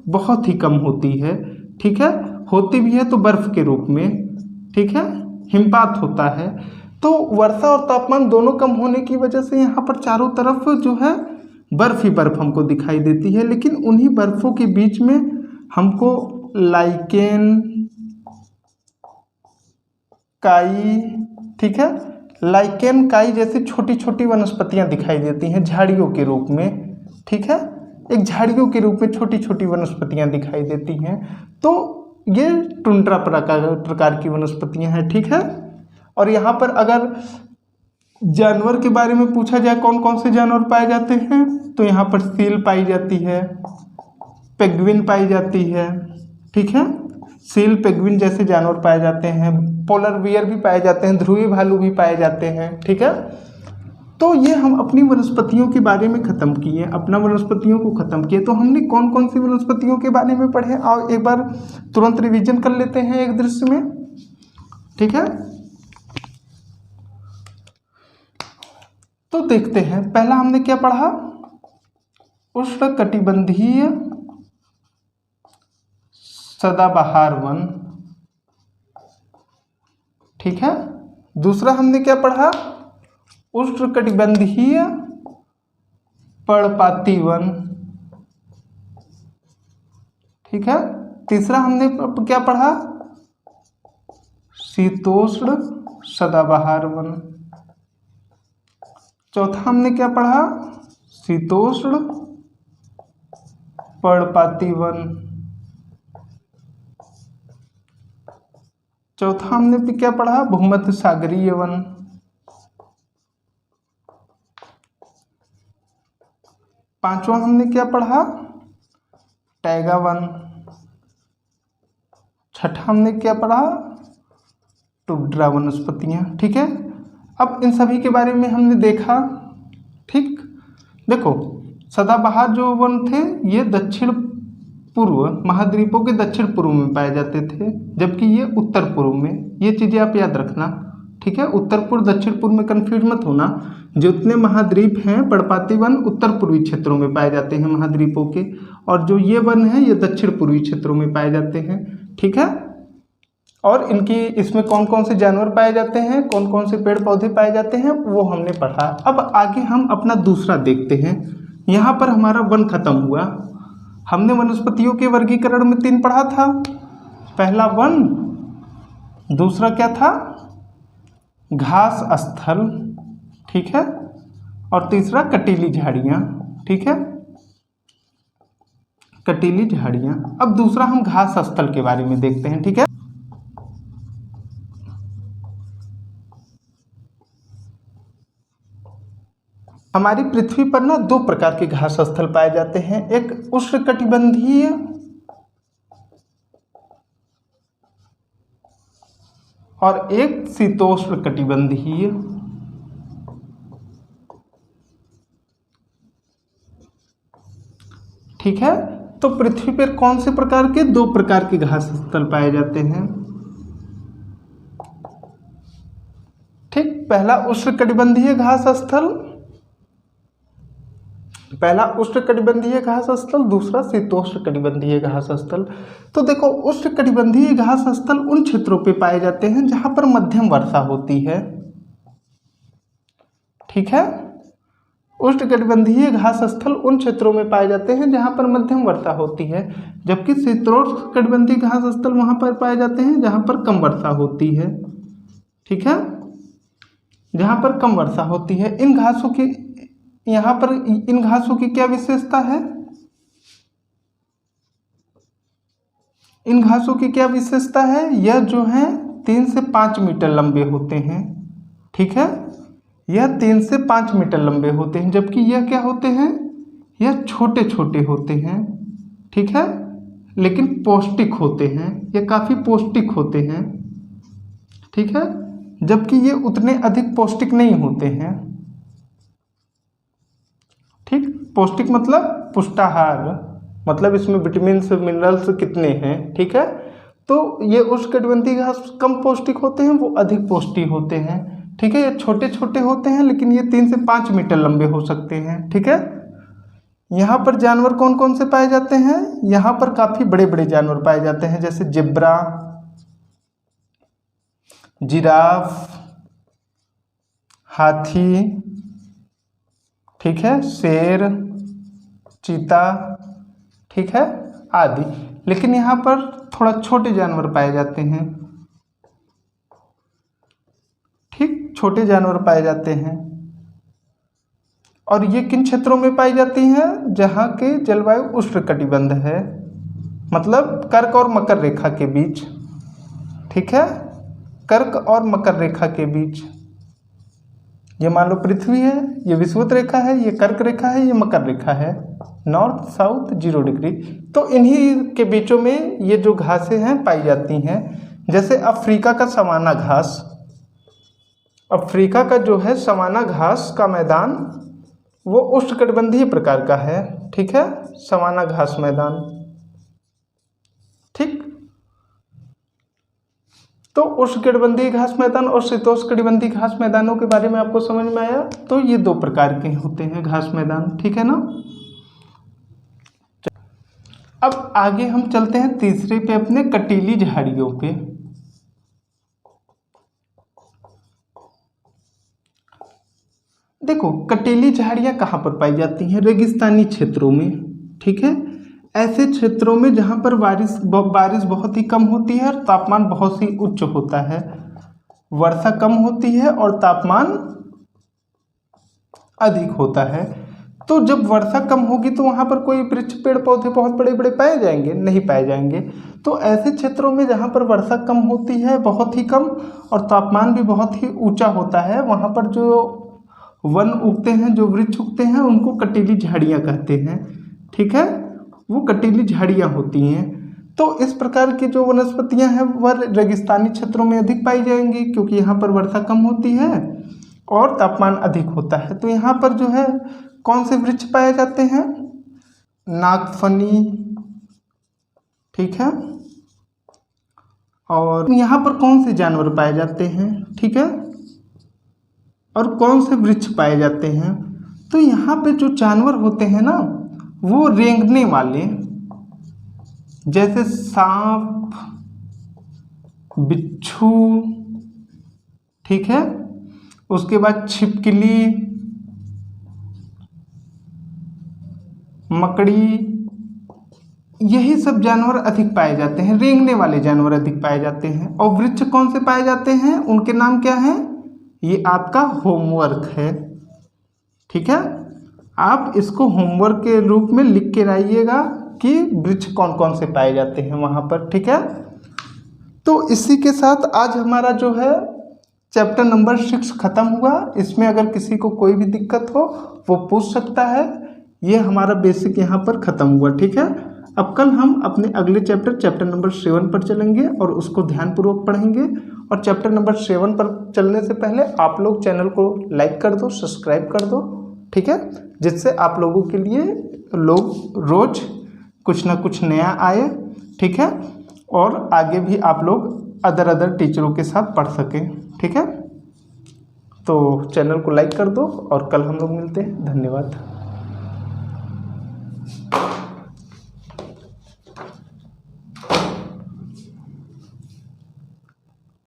बहुत ही कम होती है, ठीक है, होती भी है तो बर्फ के रूप में, ठीक है, हिमपात होता है। तो वर्षा और तापमान दोनों कम होने की वजह से यहाँ पर चारों तरफ जो है बर्फ ही बर्फ हमको दिखाई देती है। लेकिन उन्हीं बर्फों के बीच में हमको लाइकेन, काई, ठीक है, लाइकेन काई जैसी छोटी छोटी वनस्पतियां दिखाई देती हैं झाड़ियों के रूप में, ठीक है, एक झाड़ियों के रूप में छोटी छोटी वनस्पतियां दिखाई देती हैं। तो ये टुंड्रा प्रकार की वनस्पतियां हैं, ठीक है। और यहाँ पर अगर जानवर के बारे में पूछा जाए कौन कौन से जानवर पाए जाते हैं, तो यहाँ पर सील पाई जाती है, पेंगुइन पाई जाती है, ठीक है, सील पेंगुइन जैसे जानवर पाए जाते हैं, पोलर बियर भी पाए जाते हैं, ध्रुवी भालू भी पाए जाते हैं, ठीक है। तो ये हम अपनी वनस्पतियों के बारे में ख़त्म किए, अपना वनस्पतियों को ख़त्म किए। तो हमने कौन कौन सी वनस्पतियों के बारे में पढ़े, और एक बार तुरंत रिवीजन कर लेते हैं एक दृश्य में, ठीक है। तो देखते हैं, पहला हमने क्या पढ़ा, उष्णकटिबंधीय सदाबहार वन, ठीक है। दूसरा हमने क्या पढ़ा, उष्णकटिबंधीय पर्णपाती वन, ठीक है। तीसरा हमने क्या पढ़ा, शीतोष्ण सदाबहार वन। चौथा हमने क्या पढ़ा, शीतोष्ण पर्णपाती वन। चौथा हमने क्या पढ़ा, भूमध्य सागरीय वन। पांचवा हमने क्या पढ़ा, टैगा वन। छठा हमने क्या पढ़ा, टुंड्रा वनस्पतियां, ठीक है। अब इन सभी के बारे में हमने देखा, ठीक। देखो, सदाबहार जो वन थे ये दक्षिण पूर्व महाद्वीपों के दक्षिण पूर्व में पाए जाते थे, जबकि ये उत्तर पूर्व में, ये चीज़ें आप याद रखना, ठीक है। उत्तर पूर्व दक्षिण पूर्व में कंफ्यूज मत होना। जितने महाद्वीप हैं पर्णपाती वन उत्तर पूर्वी क्षेत्रों में पाए जाते हैं महाद्वीपों के, और जो ये वन है ये दक्षिण पूर्वी क्षेत्रों में पाए जाते हैं, ठीक है। और इनकी इसमें कौन कौन से जानवर पाए जाते हैं, कौन कौन से पेड़ पौधे पाए जाते हैं, वो हमने पढ़ा। अब आगे हम अपना दूसरा देखते हैं। यहाँ पर हमारा वन खत्म हुआ। हमने वनस्पतियों के वर्गीकरण में 3 पढ़ा था, पहला वन, दूसरा क्या था, घास स्थल, ठीक है, और तीसरा कटीली झाड़ियाँ, ठीक है, कटीली झाड़ियाँ। अब दूसरा हम घास स्थल के बारे में देखते हैं, ठीक है। हमारी पृथ्वी पर ना 2 प्रकार के घास स्थल पाए जाते हैं, एक उष्णकटिबंधीय और एक शीतोष्णकटिबंधीय, ठीक है। तो पृथ्वी पर कौन से प्रकार के, 2 प्रकार के घास स्थल पाए जाते हैं, ठीक। पहला उष्णकटिबंधीय घास स्थल, पहला उष्णकटिबंधीय घास स्थल, दूसरा शीतोष्णकटिबंधीय घास स्थल। तो देखो, उष्णकटिबंधीय घास स्थल उन क्षेत्रों पे पाए जाते हैं जहां पर मध्यम वर्षा होती है, ठीक है। उष्णकटिबंधीय घास स्थल उन क्षेत्रों में पाए जाते हैं जहां पर मध्यम वर्षा होती है, जबकि शीतोष्णकटिबंधीय घास स्थल वहां पर पाए जाते हैं जहां पर कम वर्षा होती है, ठीक है, जहां पर कम वर्षा होती है। इन घासों की, यहाँ पर इन घासों की क्या विशेषता है, इन घासों की क्या विशेषता है, यह जो है 3 से 5 मीटर लंबे होते हैं, ठीक है, यह 3 से 5 मीटर लंबे होते हैं, जबकि यह क्या होते हैं, यह छोटे छोटे होते हैं, ठीक है, लेकिन पौष्टिक होते हैं, यह काफ़ी पौष्टिक होते हैं, ठीक है, जबकि ये उतने अधिक पौष्टिक नहीं होते हैं, ठीक। पौष्टिक मतलब पुष्टाहार, मतलब इसमें विटामिन मिनरल्स कितने हैं, ठीक है। तो ये उष्णकटिबंधीय घास कम पौष्टिक होते हैं, वो अधिक पौष्टिक होते हैं, ठीक है। ये छोटे छोटे होते हैं, लेकिन ये 3 से 5 मीटर लंबे हो सकते हैं, ठीक है। यहाँ पर जानवर कौन कौन से पाए जाते हैं, यहाँ पर काफ़ी बड़े बड़े जानवर पाए जाते हैं, जैसे जेब्रा, जिराफ, हाथी, ठीक है, शेर, चीता, ठीक है, आदि। लेकिन यहाँ पर थोड़ा छोटे जानवर पाए जाते हैं, ठीक। छोटे जानवर पाए जाते हैं। और ये किन क्षेत्रों में पाई जाती हैं? जहाँ के जलवायु उष्णकटिबंध है, मतलब कर्क और मकर रेखा के बीच। ठीक है, कर्क और मकर रेखा के बीच। ये मान लो पृथ्वी है, ये विषुवत रेखा है, ये कर्क रेखा है, ये मकर रेखा है, नॉर्थ साउथ 0 डिग्री। तो इन्हीं के बीचों में ये जो घासें हैं पाई जाती हैं। जैसे अफ्रीका का सवाना घास, अफ्रीका का जो है सवाना घास का मैदान वो उष्णकटिबंधीय प्रकार का है। ठीक है, सवाना घास मैदान। ठीक, तो उष्णकटिबंधीय घास मैदान और शीतोष्णकटिबंधीय घास मैदानों के बारे में आपको समझ में आया। तो ये 2 प्रकार के होते हैं घास मैदान। ठीक है ना। अब आगे हम चलते हैं तीसरे पे, अपने कटीली झाड़ियों पे। देखो, कटीली झाड़ियाँ कहाँ पर पाई जाती हैं? रेगिस्तानी क्षेत्रों में। ठीक है, ऐसे क्षेत्रों में जहाँ पर बारिश बहुत ही कम होती है और तापमान बहुत ही उच्च होता है। वर्षा कम होती है और तापमान अधिक होता है। तो जब वर्षा कम होगी तो वहाँ पर कोई वृक्ष पेड़ पौधे बहुत बड़े बड़े पाए जाएंगे? नहीं पाए जाएंगे। तो ऐसे क्षेत्रों में जहाँ पर वर्षा कम होती है, बहुत ही कम, और तापमान भी बहुत ही ऊंचा होता है, वहाँ पर जो वन उगते हैं, जो वृक्ष उगते हैं, उनको कटीली झाड़ियाँ कहते हैं। ठीक है, वो कटीली झाड़ियाँ होती हैं। तो इस प्रकार की जो वनस्पतियाँ हैं वह रेगिस्तानी क्षेत्रों में अधिक पाई जाएंगी, क्योंकि यहाँ पर वर्षा कम होती है और तापमान अधिक होता है। तो यहाँ पर जो है कौन से वृक्ष पाए जाते हैं? नागफनी। ठीक है, और यहाँ पर कौन से जानवर पाए जाते हैं? ठीक है, और कौन से वृक्ष पाए जाते हैं? तो यहाँ पे जो जानवर होते हैं ना, वो रेंगने वाले, जैसे सांप, बिच्छू, ठीक है, उसके बाद छिपकली, मकड़ी, यही सब जानवर अधिक पाए जाते हैं। रेंगने वाले जानवर अधिक पाए जाते हैं। और वृक्ष कौन से पाए जाते हैं? उनके नाम क्या हैं? ये आपका होमवर्क है। ठीक है, आप इसको होमवर्क के रूप में लिख के लाइएगा कि वृक्ष कौन कौन से पाए जाते हैं वहाँ पर। ठीक है, तो इसी के साथ आज हमारा जो है चैप्टर नंबर 6 खत्म हुआ। इसमें अगर किसी को कोई भी दिक्कत हो वो पूछ सकता है। ये हमारा बेसिक यहाँ पर खत्म हुआ। ठीक है, अब कल हम अपने अगले चैप्टर नंबर 7 पर चलेंगे और उसको ध्यानपूर्वक पढ़ेंगे। और चैप्टर नंबर 7 पर चलने से पहले आप लोग चैनल को लाइक कर दो, सब्सक्राइब कर दो। ठीक है, जिससे आप लोगों के लिए लोग रोज कुछ ना कुछ नया आए। ठीक है, और आगे भी आप लोग अदर टीचरों के साथ पढ़ सकें। ठीक है, तो चैनल को लाइक कर दो और कल हम लोग मिलते हैं। धन्यवाद।